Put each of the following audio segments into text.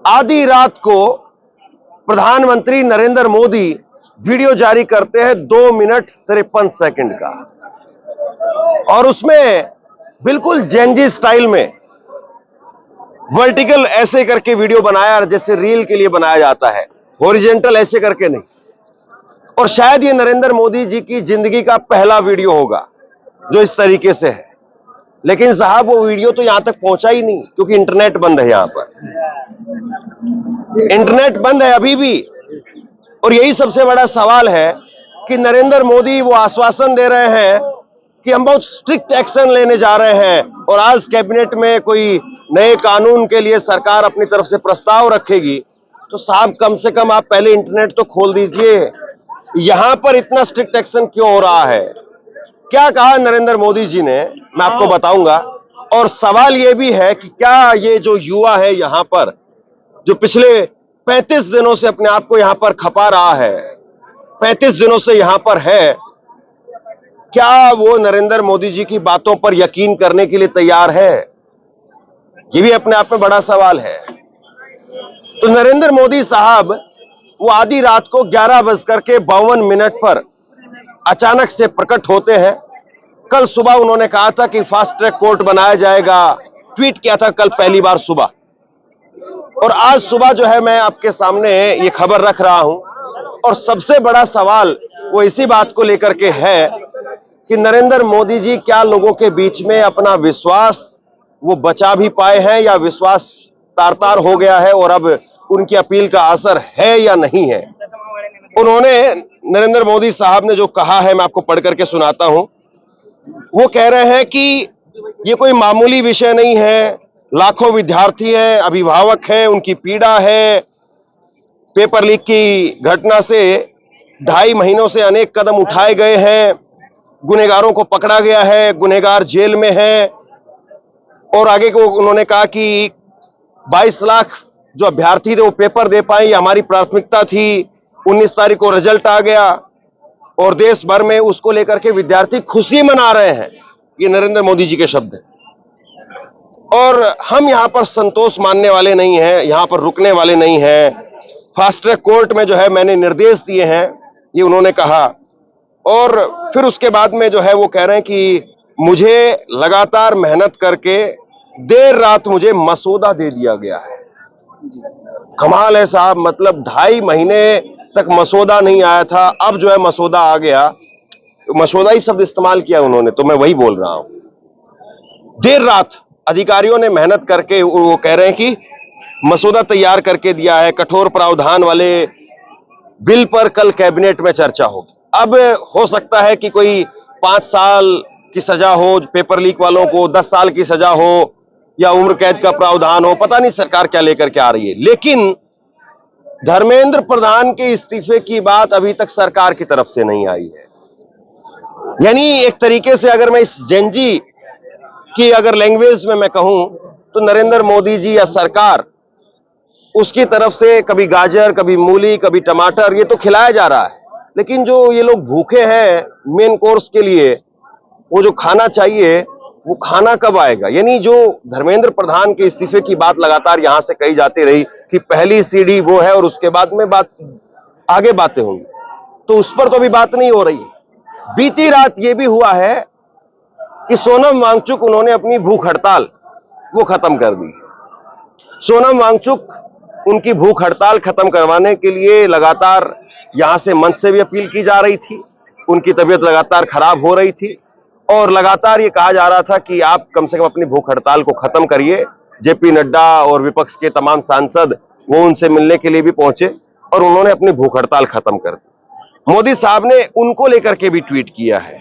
आधी रात को प्रधानमंत्री नरेंद्र मोदी वीडियो जारी करते हैं 2 मिनट 53 सेकंड का, और उसमें बिल्कुल जेनजी स्टाइल में वर्टिकल ऐसे करके वीडियो बनाया जैसे रील के लिए बनाया जाता है, हॉरिजॉन्टल ऐसे करके नहीं। और शायद ये नरेंद्र मोदी जी की जिंदगी का पहला वीडियो होगा जो इस तरीके से है। लेकिन साहब वो वीडियो तो यहां तक पहुंचा ही नहीं, क्योंकि इंटरनेट बंद है, यहां पर इंटरनेट बंद है अभी भी। और यही सबसे बड़ा सवाल है कि नरेंद्र मोदी वो आश्वासन दे रहे हैं कि हम बहुत स्ट्रिक्ट एक्शन लेने जा रहे हैं, और आज कैबिनेट में कोई नए कानून के लिए सरकार अपनी तरफ से प्रस्ताव रखेगी। तो साहब कम से कम आप पहले इंटरनेट तो खोल दीजिए। यहां पर इतना स्ट्रिक्ट एक्शन क्यों हो रहा है? क्या कहा नरेंद्र मोदी जी ने, मैं आपको बताऊंगा। और सवाल यह भी है कि क्या ये जो युवा है यहां पर, जो पिछले 35 दिनों से अपने आप को यहां पर खपा रहा है, 35 दिनों से यहां पर है, क्या वो नरेंद्र मोदी जी की बातों पर यकीन करने के लिए तैयार है? ये भी अपने आप में बड़ा सवाल है। तो नरेंद्र मोदी साहब वो आधी रात को 11:52 पर अचानक से प्रकट होते हैं। कल सुबह उन्होंने कहा था कि फास्ट ट्रैक कोर्ट बनाया जाएगा, ट्वीट किया था कल पहली बार सुबह। और आज सुबह जो है मैं आपके सामने ये खबर रख रहा हूं, और सबसे बड़ा सवाल वो इसी बात को लेकर के है कि नरेंद्र मोदी जी क्या लोगों के बीच में अपना विश्वास वो बचा भी पाए हैं, या विश्वास तार-तार हो गया है और अब उनकी अपील का असर है या नहीं है। उन्होंने, नरेंद्र मोदी साहब ने जो कहा है, मैं आपको पढ़ करके सुनाता हूं। वो कह रहे हैं कि ये कोई मामूली विषय नहीं है, लाखों विद्यार्थी हैं, अभिभावक हैं, उनकी पीड़ा है। पेपर लीक की घटना से 2.5 महीनों से अनेक कदम उठाए गए हैं, गुनहगारों को पकड़ा गया है, गुनहगार जेल में है। और आगे को उन्होंने कहा कि 22 लाख जो अभ्यर्थी थे वो पेपर दे पाए, ये हमारी प्राथमिकता थी। 19 तारीख को रिजल्ट आ गया और देश भर में उसको लेकर के विद्यार्थी खुशी मना रहे हैं। ये नरेंद्र मोदी जी के शब्द हैं। और हम यहां पर संतोष मानने वाले नहीं हैं, यहां पर रुकने वाले नहीं हैं। फास्ट ट्रैक कोर्ट में जो है मैंने निर्देश दिए हैं, ये उन्होंने कहा। और फिर उसके बाद में जो है वो कह रहे हैं कि मुझे लगातार मेहनत करके देर रात मुझे मसौदा दे दिया गया है। कमाल है साहब, मतलब 2.5 महीने तक मसौदा नहीं आया था, अब जो है मसौदा आ गया। मसौदा ही शब्द इस्तेमाल किया उन्होंने, तो मैं वही बोल रहा हूं। देर रात अधिकारियों ने मेहनत करके, वो कह रहे हैं कि मसौदा तैयार करके दिया है। कठोर प्रावधान वाले बिल पर कल कैबिनेट में चर्चा होगी। अब हो सकता है कि कोई 5 साल की सजा हो पेपर लीक वालों को, 10 साल की सजा हो, या उम्र कैद का प्रावधान हो, पता नहीं सरकार क्या लेकर के आ रही है। लेकिन धर्मेंद्र प्रधान के इस्तीफे की बात अभी तक सरकार की तरफ से नहीं आई है। यानी एक तरीके से अगर मैं इस जेनजी की अगर लैंग्वेज में मैं कहूं, तो नरेंद्र मोदी जी या सरकार, उसकी तरफ से कभी गाजर, कभी मूली, कभी टमाटर, ये तो खिलाया जा रहा है। लेकिन जो ये लोग भूखे हैं मेन कोर्स के लिए, वो जो खाना चाहिए, वो खाना कब आएगा? यानी जो धर्मेंद्र प्रधान के इस्तीफे की बात लगातार यहां से कही जाती रही कि पहली सीढ़ी वो है और उसके बाद में बात आगे बातें होंगी, तो उस पर तो अभी बात नहीं हो रही। बीती रात ये भी हुआ है कि सोनम वांगचुक, उन्होंने अपनी भूख हड़ताल वो खत्म कर दी। सोनम वांगचुक उनकी भूख हड़ताल खत्म करवाने के लिए लगातार यहां से मंच से भी अपील की जा रही थी। उनकी तबीयत लगातार खराब हो रही थी और लगातार ये कहा जा रहा था कि आप कम से कम अपनी भूख हड़ताल को खत्म करिए। जेपी नड्डा और विपक्ष के तमाम सांसद वो उनसे मिलने के लिए भी पहुंचे और उन्होंने अपनी भूख हड़ताल खत्म कर दी। मोदी साहब ने उनको लेकर के भी ट्वीट किया है।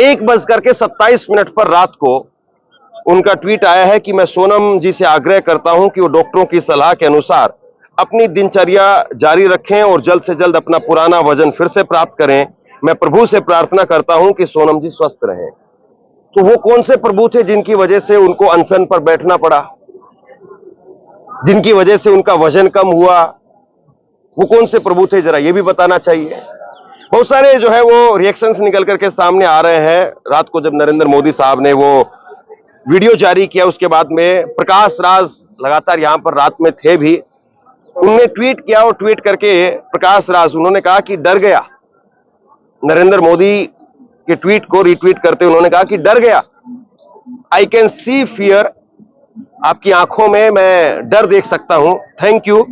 1:27 पर रात को उनका ट्वीट आया है कि मैं सोनम जी से आग्रह करता हूं कि वो डॉक्टरों की सलाह के अनुसार अपनी दिनचर्या जारी रखें और जल्द से जल्द अपना पुराना वजन फिर से प्राप्त करें। मैं प्रभु से प्रार्थना करता हूं कि सोनम जी स्वस्थ रहें। तो वो कौन से प्रभु थे जिनकी वजह से उनको अनशन पर बैठना पड़ा, जिनकी वजह से उनका वजन कम हुआ? वो कौन से प्रभु थे, जरा ये भी बताना चाहिए। बहुत सारे जो है वो रिएक्शंस निकल करके सामने आ रहे हैं। रात को जब नरेंद्र मोदी साहब ने वो वीडियो जारी किया, उसके बाद में प्रकाश राज लगातार यहां पर रात में थे भी, उन्होंने ट्वीट किया और ट्वीट करके प्रकाश राज उन्होंने कहा कि डर गया। नरेंद्र मोदी के ट्वीट को रीट्वीट करते उन्होंने कहा कि डर गया। आई कैन सी फियर, आपकी आंखों में मैं डर देख सकता हूं। Thank you.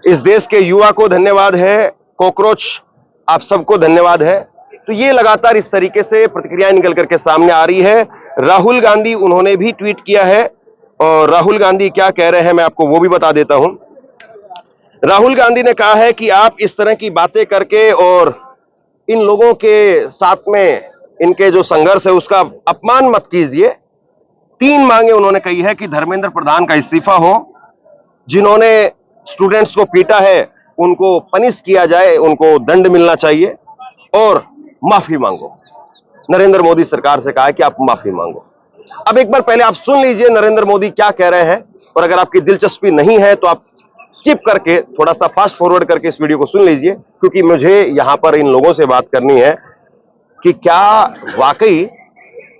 इस देश के युवा को धन्यवाद है, कॉकरोच आप सबको धन्यवाद है। तो ये लगातार इस तरीके से प्रतिक्रियाएं निकल करके सामने आ रही है। राहुल गांधी उन्होंने भी ट्वीट किया है और राहुल गांधी क्या कह रहे हैं मैं आपको वो भी बता देता हूं। राहुल गांधी ने कहा है कि आप इस तरह की बातें करके और इन लोगों के साथ में इनके जो संघर्ष है उसका अपमान मत कीजिए। 3 मांगे उन्होंने कही है कि धर्मेंद्र प्रधान का इस्तीफा हो, जिन्होंने स्टूडेंट्स को पीटा है उनको पनिश किया जाए, उनको दंड मिलना चाहिए और माफी मांगो। नरेंद्र मोदी सरकार से कहा है कि आप माफी मांगो। अब एक बार पहले आप सुन लीजिए नरेंद्र मोदी क्या कह रहे हैं, और अगर आपकी दिलचस्पी नहीं है तो आप स्किप करके थोड़ा सा फास्ट फॉरवर्ड करके इस वीडियो को सुन लीजिए, क्योंकि मुझे यहां पर इन लोगों से बात करनी है कि क्या वाकई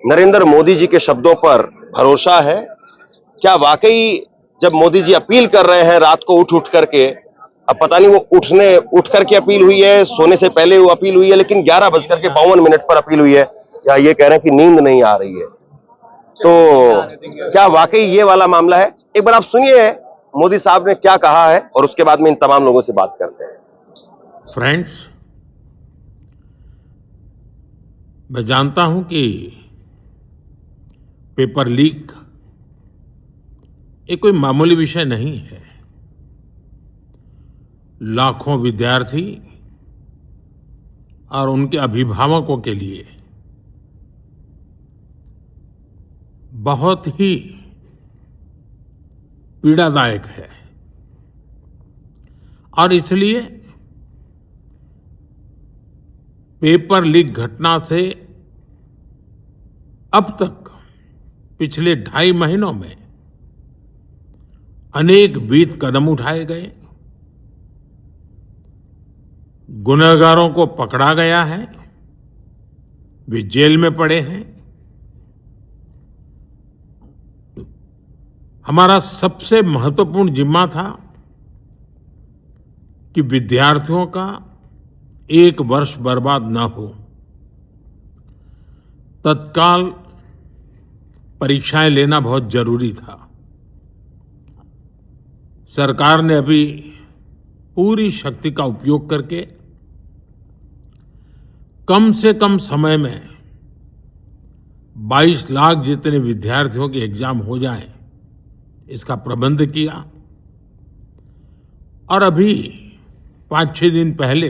नरेंद्र मोदी जी के शब्दों पर भरोसा है। क्या वाकई जब मोदी जी अपील कर रहे हैं रात को उठ करके, अब पता नहीं वो उठ करके अपील हुई है, सोने से पहले वो अपील हुई है, लेकिन 11:52 पर अपील हुई है, या ये कह रहे हैं कि नींद नहीं आ रही है। तो क्या वाकई ये वाला मामला है? एक बार आप सुनिए मोदी साहब ने क्या कहा है और उसके बाद में इन तमाम लोगों से बात करते हैं। फ्रेंड्स, मैं जानता हूं कि पेपर लीक ये कोई मामूली विषय नहीं है। लाखों विद्यार्थी और उनके अभिभावकों के लिए बहुत ही पीड़ादायक है, और इसलिए पेपर लीक घटना से अब तक पिछले 2.5 महीनों में अनेक विहित कदम उठाए गए, गुनहगारों को पकड़ा गया है, वे जेल में पड़े हैं। हमारा सबसे महत्वपूर्ण जिम्मा था कि विद्यार्थियों का 1 वर्ष बर्बाद न हो। तत्काल परीक्षाएं लेना बहुत जरूरी था। सरकार ने अभी पूरी शक्ति का उपयोग करके कम से कम समय में 22 लाख जितने विद्यार्थियों के एग्जाम हो जाएं, इसका प्रबंध किया। और अभी 5-6 दिन पहले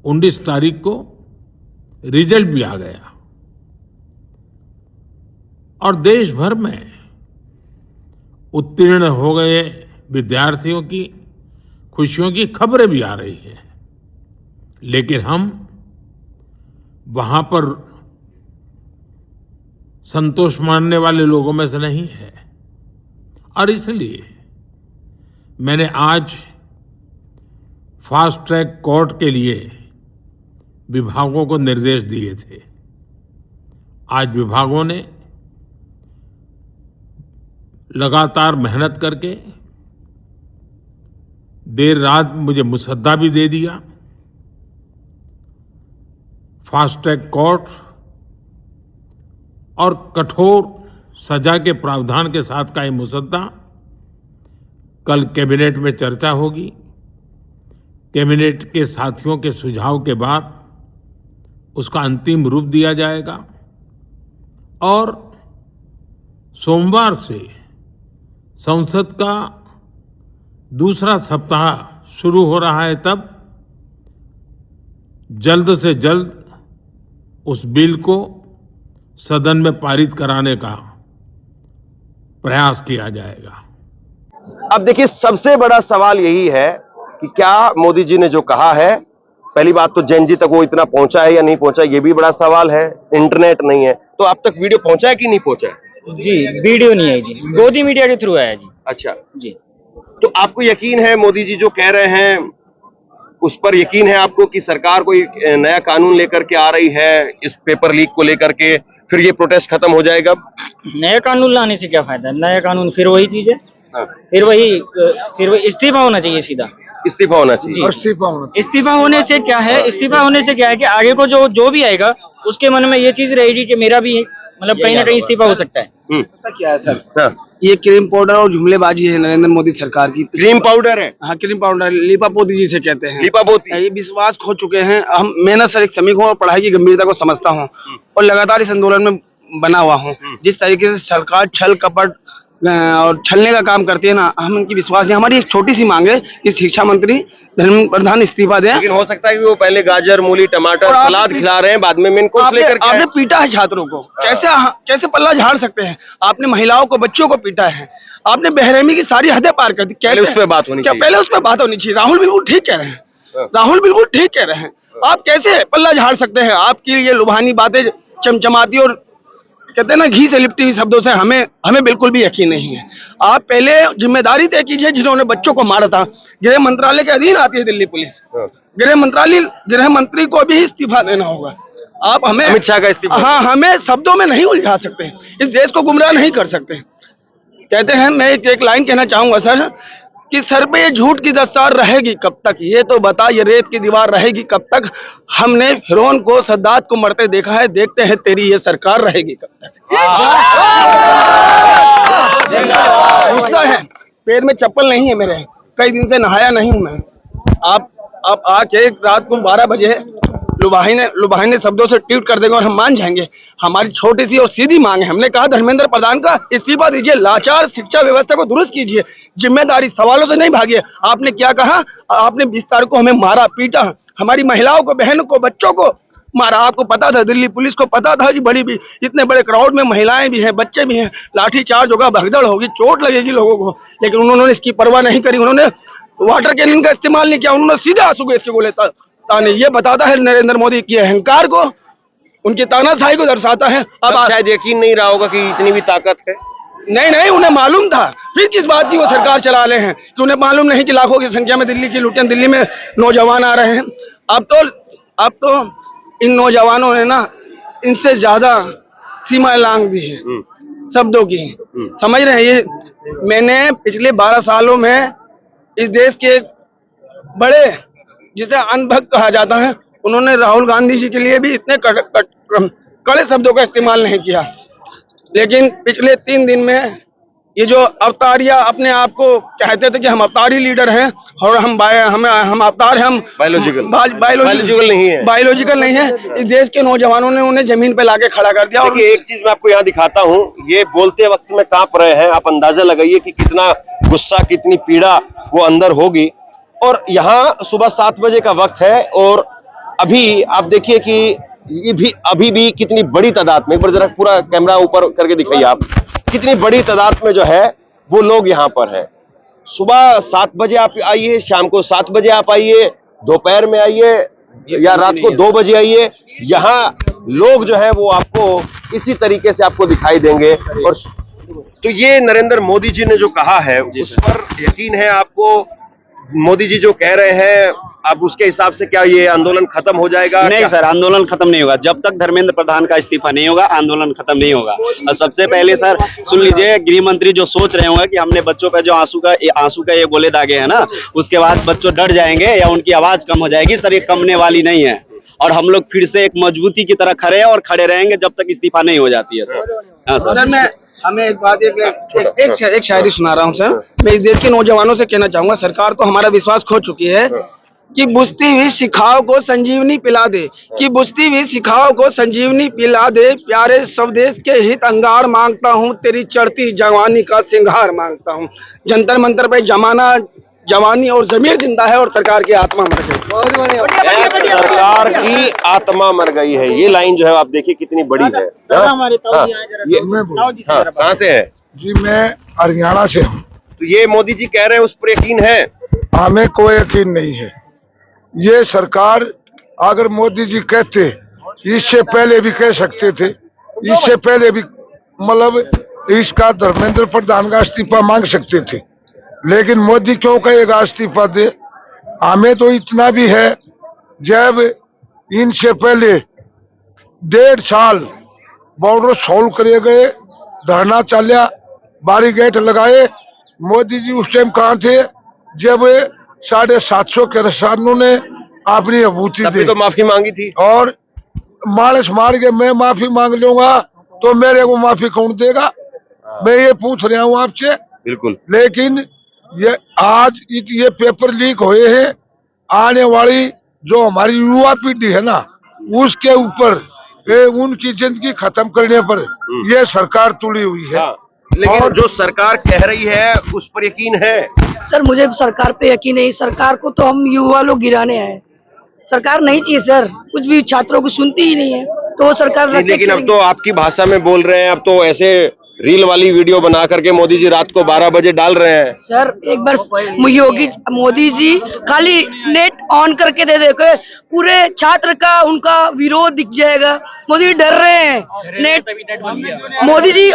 19 तारीख को रिजल्ट भी आ गया, और देश भर में उत्तीर्ण हो गए विद्यार्थियों की खुशियों की खबरें भी आ रही हैं। लेकिन हम वहां पर संतोष मानने वाले लोगों में से नहीं है, और इसलिए मैंने आज फास्ट ट्रैक कोर्ट के लिए विभागों को निर्देश दिए थे। आज विभागों ने लगातार मेहनत करके देर रात मुझे मुसद्दा भी दे दिया। फास्ट ट्रैक कोर्ट और कठोर सजा के प्रावधान के साथ का ये मुसद्दा कल कैबिनेट में चर्चा होगी। कैबिनेट के साथियों के सुझाव के बाद उसका अंतिम रूप दिया जाएगा, और सोमवार से संसद का दूसरा सप्ताह शुरू हो रहा है। तब जल्द से जल्द उस बिल को सदन में पारित कराने का प्रयास किया जाएगा। अब देखिए, सबसे बड़ा सवाल यही है कि क्या मोदी जी ने जो कहा है, पहली बात तो जैन जी तक वो इतना पहुंचा है या नहीं पहुंचा, ये भी बड़ा सवाल है। इंटरनेट नहीं है, तो आप तक वीडियो पहुंचा है कि नहीं पहुंचा है? जी, वीडियो नहीं है जी, गोदी मीडिया के थ्रू आया जी। अच्छा जी, तो आपको यकीन है मोदी जी जो कह रहे हैं उस पर यकीन है आपको कि सरकार कोई नया कानून लेकर के आ रही है इस पेपर लीक को लेकर के, फिर ये प्रोटेस्ट खत्म हो जाएगा? नया कानून लाने से क्या फायदा? नया कानून फिर वही चीज है। फिर वही इस्तीफा होना चाहिए सीधा। इस्तीफा होना चाहिए। जी। इस्तीफा होने से क्या है, इस्तीफा होने से क्या है कि आगे को जो भी आएगा उसके मन में ये चीज रहेगी कि मेरा भी मतलब कहीं ना कहीं इस्तीफा हो सकता है। पता क्या है सर, हाँ। ये क्रीम पाउडर और जुमलेबाजी है नरेंद्र मोदी सरकार की। क्रीम पाउडर है। हाँ, क्रीम पाउडर लीपापोती जिसे कहते हैं। लीपापोती। ये विश्वास खो चुके हैं। मैं सर एक श्रमिक हूँ और पढ़ाई की गंभीरता को समझता हूँ और लगातार इस आंदोलन में बना हुआ हूँ। जिस तरीके से सरकार छल कपट और छलने का काम करती है ना, हम उनकी विश्वास नहीं। हमारी एक छोटी सी मांग है कि शिक्षा मंत्री धर्मेंद्र प्रधान इस्तीफा दें। लेकिन हो सकता है कि वो पहले गाजर मूली टमाटर और सलाद खिला रहे हैं, बाद में मेन कोर्स लेकर के आपने आए। पीटा है छात्रों को, कैसे पल्ला झाड़ सकते हैं? आपने महिलाओं को, बच्चों को पीटा है। आपने बेरहमी की सारी हदें पार कर दी। पहले उस पे बात होनी चाहिए। पहले उस पर बात होनी चाहिए। राहुल बिल्कुल ठीक कह रहे हैं। राहुल बिल्कुल ठीक कह रहे हैं। आप कैसे पल्ला झाड़ सकते हैं? आपकी ये लुभानी बातें चमचमाती और कहते हैं ना घी से लिपटी हुई शब्दों से हमें बिल्कुल भी यकीन नहीं है। आप पहले जिम्मेदारी तय कीजिए। जिन्होंने बच्चों को मारा था, गृह मंत्रालय के अधीन आती है दिल्ली पुलिस। गृह मंत्री को भी इस्तीफा देना होगा। आप हमें अमित शाह का इस्तीफा। हाँ, हमें शब्दों में नहीं उलझा सकते। इस देश को गुमराह नहीं कर सकते। कहते हैं, मैं एक लाइन कहना चाहूंगा सर, कि सर पे ये झूठ की दस्तार रहेगी कब तक? ये तो बता, ये रेत की दीवार रहेगी कब तक? हमने फिरौन को, सद्दात को मरते देखा है, देखते हैं तेरी ये सरकार रहेगी कब तक। गुस्सा है, पैर में चप्पल नहीं है मेरे, कई दिन से नहाया नहीं हूं मैं। आप आके रात को 12 बजे लुभाने शब्दों से ट्वीट कर देंगे और हम मान जाएंगे। हमारी छोटी सी और सीधी मांग है। हमने कहा धर्मेंद्र प्रधान का इस्तीफा दीजिए, लाचार शिक्षा व्यवस्था को दुरुस्त कीजिए, जिम्मेदारी सवालों से नहीं भागिए। आपने क्या कहा? आपने 20 तारीख को हमें मारा पीटा, हमारी महिलाओं को, बहनों को, बच्चों को मारा। आपको पता था, दिल्ली पुलिस को पता था कि बड़ी इतने बड़े क्राउड में महिलाएं भी हैं, बच्चे भी हैं, लाठी चार्ज होगा, भगदड़ होगी, चोट लगेगी लोगों को, लेकिन उन्होंने इसकी परवाह नहीं करी। उन्होंने वाटर कैनन का इस्तेमाल नहीं किया, उन्होंने सीधे आंसू गैस के गोले ताने। ये बताता है नरेंद्र मोदी की अहंकार को, उनकी तानाशाही को दर्शाता है। अब शायद यकीन नहीं रहा होगा कि इतनी भी ताकत है। नहीं, उन्हें मालूम था। फिर किस बात की वो सरकार चला रहे हैं कि उन्हें मालूम नहीं कि लाखों की संख्या में दिल्ली की लुटेन, दिल्ली में नौजवान आ रहे हैं। अब तो इन नौजवानों ने ना इनसे ज्यादा सीमाएं लांघ दी है शब्दों की। समझ रहे हैं? ये मैंने पिछले 12 सालों में इस देश के बड़े, जिसे अंधभक्त कहा जाता है, उन्होंने राहुल गांधी जी के लिए भी इतने कड़े शब्दों का इस्तेमाल नहीं किया। लेकिन पिछले 3 दिन में ये जो अवतारिया अपने आप को कहते थे कि हम अवतारी लीडर हैं और हम अवतार हैं, हम बायोलॉजिकल नहीं है, इस देश के नौजवानों ने उन्हें जमीन पे लाके खड़ा कर दिया। और एक चीज मैं आपको यहाँ दिखाता हूँ, ये बोलते वक्त में कांप रहे हैं। आप अंदाजा लगाइए कि कितना गुस्सा, कितनी पीड़ा वो अंदर होगी। और यहाँ सुबह 7 बजे का वक्त है और अभी आप देखिए कि ये भी अभी भी कितनी बड़ी तादाद में, एक बार जरा पूरा कैमरा ऊपर करके दिखाइए आप, कितनी बड़ी तादाद में जो है वो लोग यहाँ पर है। सुबह 7 बजे आप आइए, शाम को 7 बजे आप आइए, दोपहर में आइए या रात को 2 बजे आइए, यहाँ लोग जो है वो आपको इसी तरीके से आपको दिखाई देंगे। और तो ये नरेंद्र मोदी जी ने जो कहा है उस पर यकीन है आपको? मोदी जी जो कह रहे हैं, अब उसके हिसाब से क्या ये आंदोलन खत्म हो जाएगा? नहीं सर, आंदोलन खत्म नहीं होगा। जब तक धर्मेंद्र प्रधान का इस्तीफा नहीं होगा, आंदोलन खत्म नहीं होगा। और सबसे पहले सर सुन लीजिए, गृह मंत्री जो सोच रहे होंगे कि हमने बच्चों पे जो आंसू का ये गोले दागे हैं ना, उसके बाद बच्चों डर जाएंगे या उनकी आवाज कम हो जाएगी। सर ये कमने वाली नहीं है और हम लोग फिर से एक मजबूती की तरह खड़े हैं और खड़े रहेंगे जब तक इस्तीफा नहीं हो जाती है सर। हाँ सर, हमें एक बात एक शायरी सुना रहा हूँ सर। मैं इस देश के नौजवानों से कहना चाहूंगा, सरकार को हमारा विश्वास खो चुकी है कि बुझती हुई शिखाओं को संजीवनी पिला दे, कि बुझती हुई शिखाओं को संजीवनी पिला दे। प्यारे स्वदेश के हित अंगार मांगता हूँ, तेरी चढ़ती जवानी का सिंगार मांगता हूँ। जंतर मंतर पे जवानी और जमीर जिंदा है और सरकार की आत्मा मर गई। सरकार की आत्मा मर गई है, ये लाइन जो है आप देखिए कितनी बड़ी है। कहाँ से है जी? मैं हरियाणा से हूँ। तो ये मोदी जी कह रहे हैं, उस पर यकीन है? हमें कोई यकीन नहीं है। ये सरकार, अगर मोदी जी कहते, इससे पहले भी कह सकते थे, इससे पहले भी मतलब इसका धर्मेंद्र प्रधान का इस्तीफा मांग सकते थे, लेकिन मोदी क्यों कहेगा इस्तीफा दे? हमें तो इतना भी है, जब इनसे पहले 1.5 साल बॉर्डर सोल्व करे गए, धरना चलिया, बैरिकेड लगाए, मोदी जी उस टाइम कहाँ थे जब 750 किसानों ने अपनी आहुति तभी दी तो माफी मांगी थी। और मानस मार के मैं माफी मांग लूंगा तो मेरे को माफी कौन देगा? मैं ये पूछ रहा हूँ आपसे। बिल्कुल। लेकिन ये आज ये पेपर लीक हुए हैं, आने वाली जो हमारी युवा पीढ़ी है ना उसके ऊपर उनकी जिंदगी खत्म करने पर ये सरकार तुड़ी हुई है। हाँ, लेकिन और जो सरकार कह रही है उस पर यकीन है? सर मुझे सरकार पे यकीन नहीं। सरकार को तो हम युवा लोग गिराने आए। सरकार नहीं चाहिए सर, कुछ भी छात्रों को सुनती ही नहीं है तो वो सरकार रख के लेकिन अब चलेंगे। तो आपकी भाषा में बोल रहे हैं, अब तो ऐसे रील वाली वीडियो बना करके मोदी जी रात को 12 बजे डाल रहे हैं। सर एक बार मोदी जी खाली नेट ऑन करके दे देखो, पूरे छात्र का उनका विरोध दिख जाएगा। मोदी जी डर रहे हैं मोदी जी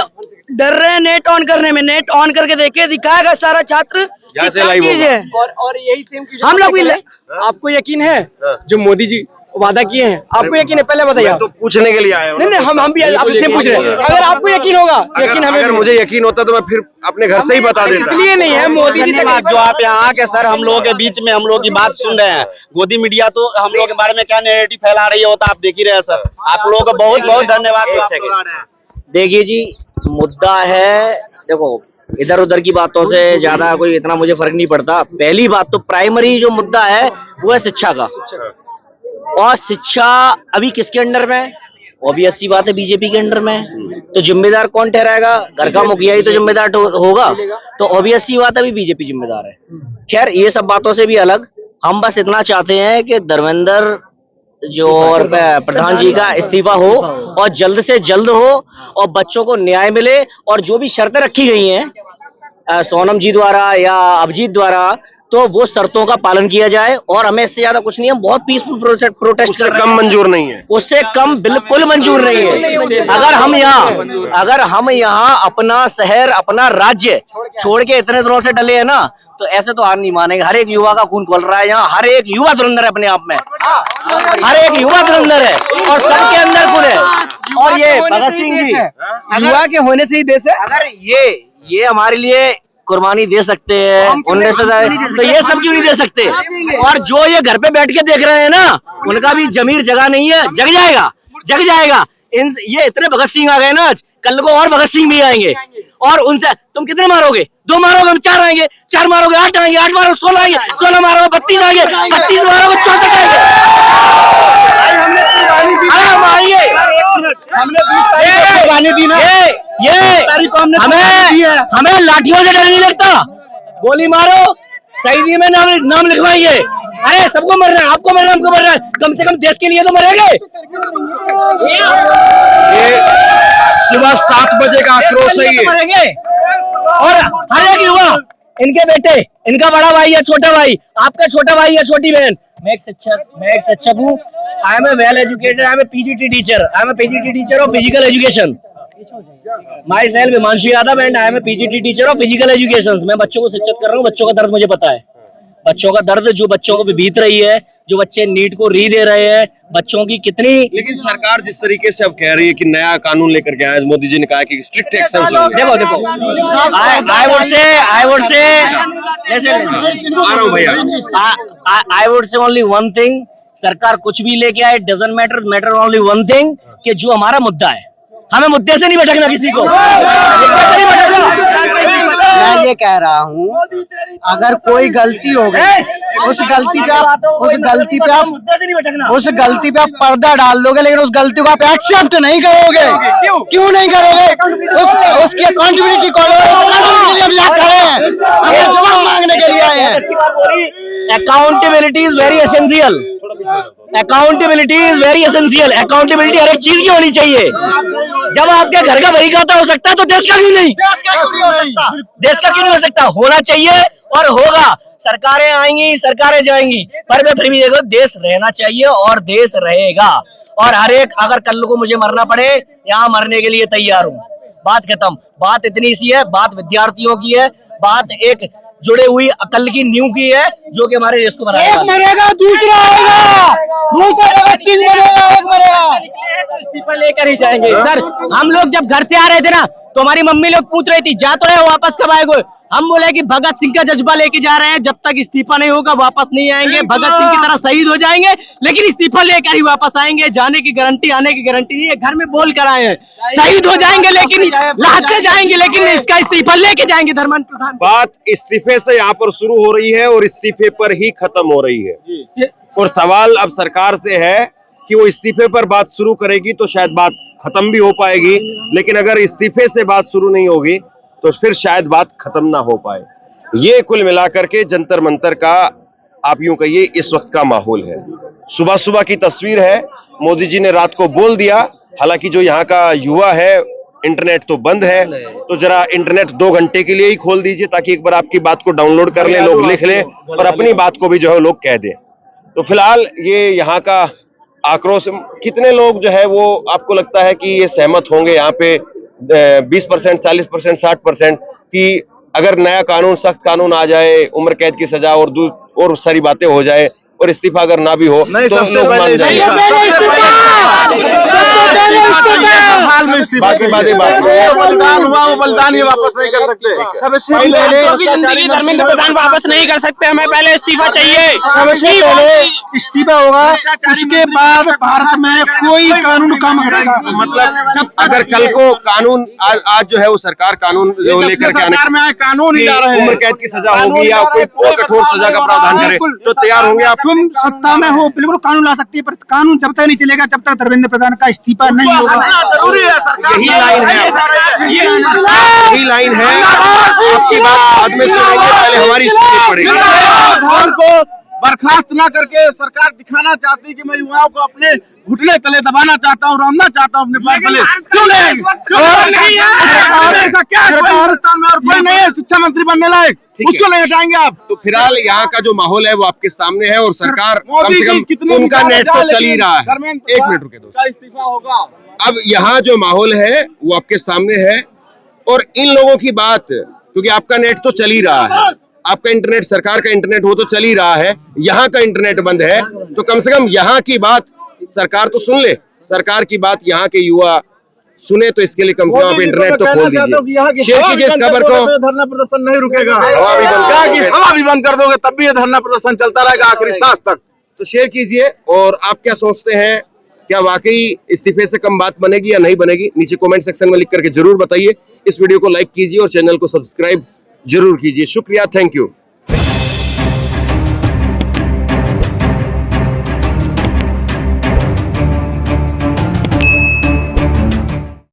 डर रहे हैं नेट ऑन करने में। नेट ऑन करके देखे दिखाएगा सारा छात्र यहाँ से क्या लाइव चीज होगा। है। और यही सेम हम लोग भी आपको यकीन है जो मोदी जी वादा किए हैं, आपको यकीन है? पहले बताइए। मैं तो पूछने के लिए आया हूँ। नहीं हम भी आपसे सेम पूछ रहे हैं। अगर आपको यकीन होगा, यकीन हमें अगर भी मुझे यकीन होता तो मैं फिर अपने घर से ही बता देता। इसलिए नहीं है मोदी जी धन्यवाद जो आप यहाँ आके सर हम लोगों के बीच में हम लोग की बात सुन रहे हैं। गोदी मीडिया तो हम लोग के बारे में क्या नैरेटिव फैला रही है वो तो आप देख ही रहे हैं सर। आप लोगों को बहुत बहुत धन्यवाद। देखिए जी, मुद्दा है, देखो इधर उधर की बातों से ज्यादा कोई इतना मुझे फर्क नहीं पड़ता। पहली बात तो प्राइमरी जो मुद्दा है वो है शिक्षा का, और शिक्षा अभी किसके अंडर में है? ऑब्वियस बात है बीजेपी के अंडर में है। तो जिम्मेदार कौन ठहराएगा? घर का मुखिया ही तो जिम्मेदार होगा। तो ऑब्वियस बात है अभी बीजेपी जिम्मेदार है। खैर ये सब बातों से भी अलग, हम बस इतना चाहते हैं कि धर्मेंद्र जो और प्रधान जी का इस्तीफा हो और जल्द से जल्द हो और बच्चों को न्याय मिले। और जो भी शर्तें रखी गई हैं सोनम जी द्वारा या अभिजीत द्वारा, तो वो शर्तों का पालन किया जाए। और हमें इससे ज्यादा कुछ नहीं, हम बहुत पीसफुल प्रोटेस्ट कर रहे हैं। कम मंजूर नहीं है, उससे कम बिल्कुल मंजूर नहीं है। अगर हम यहाँ अपना शहर अपना राज्य छोड़ के इतने दिनों से डले हैं ना, तो ऐसे तो हार नहीं मानेंगे। हर एक युवा का खून खोल रहा है यहाँ, हर एक युवा धुरंधर है अपने आप में, हर एक युवा धुरंधर है और सबके अंदर खून है। और ये भगत सिंह जी युवा के होने से ही देश है। अगर ये हमारे लिए कुर्बानी दे सकते हैं 19 तो ये सब क्यों नहीं दे सकते? और जो ये घर पे बैठ के देख रहे हैं ना, उनका भी जमीर जगा नहीं है, जग जाएगा। ये इतने भगत सिंह आ गए ना आज, कल को और भगत सिंह भी आएंगे। और उनसे तुम कितने मारोगे? 2 मारोगे, हम 4 आएंगे, 4 मारोगे 8 आएंगे, 8 मारोगे 16 आएंगे, 16 मारोगे 32 आएंगे, 32 मारोगे 64 आएंगे। हम आएंगे, हमें लाठियों से डर नहीं लगता। गोली मारो, शहीदी में नाम लिखवाएंगे। अरे सबको मरना है, आपको मरना है, हमको मरना है, कम से कम देश के लिए तो मरेंगे। ये सुबह 7 बजे का आक्रोश है ये। मरेंगे। और हर एक युवा, इनके बेटे, इनका बड़ा भाई या छोटा भाई, आपका छोटा भाई या छोटी बहन, मैं एक शिक्षक हूँ। I am a well educated, I am a PGT teacher of physical education. Myself Himanshu Yadav and I am a PGT teacher of physical education. मैं बच्चों को शिक्षित कर रहा हूँ, बच्चों का दर्द मुझे पता है। बच्चों का दर्द जो बच्चों को बीत रही है, जो बच्चे नीट को री दे रहे हैं, बच्चों की कितनी। लेकिन सरकार जिस तरीके से अब कह रही है कि नया कानून लेकर के आए, मोदी जी ने कहा कि स्ट्रिक्ट एक्शन लेंगे। देखो I would say only one thing, सरकार कुछ भी लेके आए doesn't matter only one thing, कि जो हमारा मुद्दा है, हमें मुद्दे से नहीं भटकना किसी को। मैं ये कह रहा हूँ, अगर कोई गलती हो गई, उस गलती पे आप पर्दा डाल दोगे, लेकिन उस गलती को आप एक्सेप्ट नहीं करोगे। क्यों नहीं करोगे? उसकी अकाउंटेबिलिटी को जवाब मांगने के लिए आए हैं। Accountability is very essential. Accountability हर एक चीज की होनी चाहिए। जब आपके घर का वही खाता हो सकता है तो देश का क्यों नहीं? देश का क्यों नहीं हो सकता? होना चाहिए और होगा। सरकारें आएंगी, सरकारें जाएंगी, पर मैं फिर भी देखो, देश रहना चाहिए और देश रहेगा। और हर एक, अगर कल को मुझे मरना पड़े, यहाँ मरने के लिए तैयार हूँ। बात खत्म। बात इतनी सी है, बात विद्यार्थियों की है, बात एक जुड़े हुई अकल की नींव की है, जो कि हमारे देश को बनाएगा। एक मरेगा, दूसरा आएगा, दूसरा भगत सिंह मरेगा, एक मरेगा। तो इस्तीफा लेकर ही जाएंगे। सर हम लोग जब घर से आ रहे थे ना, तो हमारी मम्मी लोग पूछ रही थी, जा तो रहे हो, वापस कब आएगो? हम बोले कि भगत सिंह का जज्बा लेके जा रहे हैं, जब तक इस्तीफा नहीं होगा वापस नहीं आएंगे, भगत सिंह की तरह शहीद हो जाएंगे, लेकिन इस्तीफा लेकर ही वापस आएंगे। जाने की गारंटी, आने की गारंटी नहीं है। घर में बोल कर आए हैं, शहीद हो जाएंगे लेकिन लहते जाएंगे, लेकिन इसका इस्तीफा लेके जाएंगे। धर्मेंद्र प्रधान बात इस्तीफे से यहाँ पर शुरू हो रही है और इस्तीफे पर ही खत्म हो रही है। और सवाल अब सरकार से है कि वो इस्तीफे पर बात शुरू करेगी तो शायद बात खत्म भी हो पाएगी, लेकिन अगर इस्तीफे से बात शुरू नहीं होगी तो फिर शायद बात खत्म ना हो पाए। ये कुल मिलाकर के जंतर मंतर का आप यूं कहिए इस वक्त का माहौल है। सुबह सुबह की तस्वीर है, मोदी जी ने रात को बोल दिया, हालांकि जो यहाँ का युवा है, इंटरनेट तो बंद है, तो जरा इंटरनेट 2 घंटे के लिए ही खोल दीजिए ताकि एक बार आपकी बात को डाउनलोड कर लें, लोग लिख लें और अपनी बात को भी जो है लोग कह दें। तो फिलहाल ये यहाँ का आक्रोश, कितने लोग जो है वो आपको लगता है कि ये सहमत होंगे यहाँ पे 20%, 40%, 60% कि अगर नया कानून, सख्त कानून आ जाए, उम्र कैद की सजा और सारी बातें हो जाए और इस्तीफा अगर ना भी हो तो लोग मान जाएंगे। बाकी बातें बलिदान हुआ, वो बलिदान ये वापस नहीं कर सकते। सबसे पहले जिंदगी धर्मेंद्र प्रधान वापस नहीं कर सकते, हमें पहले इस्तीफा चाहिए। सबसे पहले इस्तीफा होगा, उसके बाद भारत में कोई कानून काम करेगा। मतलब जब अगर कल को कानून आज जो है वो सरकार कानून जो लेकर के आने में कानून ही ला रहे हैं, उम्र कैद की सजा होगी या कोई और कठोर सजा का प्रावधान करे तो तैयार होंगे आप? तुम सत्ता में हो, बिल्कुल कानून ला सकती है, पर कानून जब तक नहीं चलेगा जब तक धर्मेंद्र प्रधान का इस्तीफा नहीं होगा। जरूरी है, यही लाइन है, यही लाइन है। आपकी बात बाद में सुनेंगे, पहले हमारी सुननी पड़ेगी। को बर्खास्त ना करके सरकार दिखाना चाहती है कि मैं युवाओं को अपने घुटने तले दबाना चाहता हूँ, रौंदना चाहता हूँ अपने पैर तले। क्यों नहीं? ऐसा क्या कोई नहीं है शिक्षा मंत्री बनने लायक, उसको नहीं हटाएंगे आप? तो फिलहाल यहाँ का जो माहौल है वो आपके सामने है और सरकार कम से कम उनका नेट तो चल ही रहा है। 1 मिनट रुके दोस्तों, इस्तीफा होगा। अब यहाँ जो माहौल है वो आपके सामने है और इन लोगों की बात, क्योंकि आपका नेट तो चल ही रहा है, आपका इंटरनेट, सरकार का इंटरनेट वो तो चल ही रहा है, यहाँ का इंटरनेट बंद है, तो कम से कम यहाँ की बात सरकार तो सुन ले, सरकार की बात यहाँ के युवा सुने, तो इसके लिए कम से कम आप इंटरनेट तो खोल दीजिए, शेयर कीजिए इस खबर को। धरना प्रदर्शन नहीं रुकेगा, हवा भी बंद कर दोगे तब भी ये धरना प्रदर्शन चलता रहेगा आखिरी सांस तक। तो शेयर कीजिए। और आप क्या सोचते हैं, क्या वाकई इस्तीफे से कम बात बनेगी या नहीं बनेगी? नीचे कमेंट सेक्शन में लिख करके जरूर बताइए। इस वीडियो को लाइक कीजिए और चैनल को सब्सक्राइब जरूर कीजिए। शुक्रिया, थैंक यू।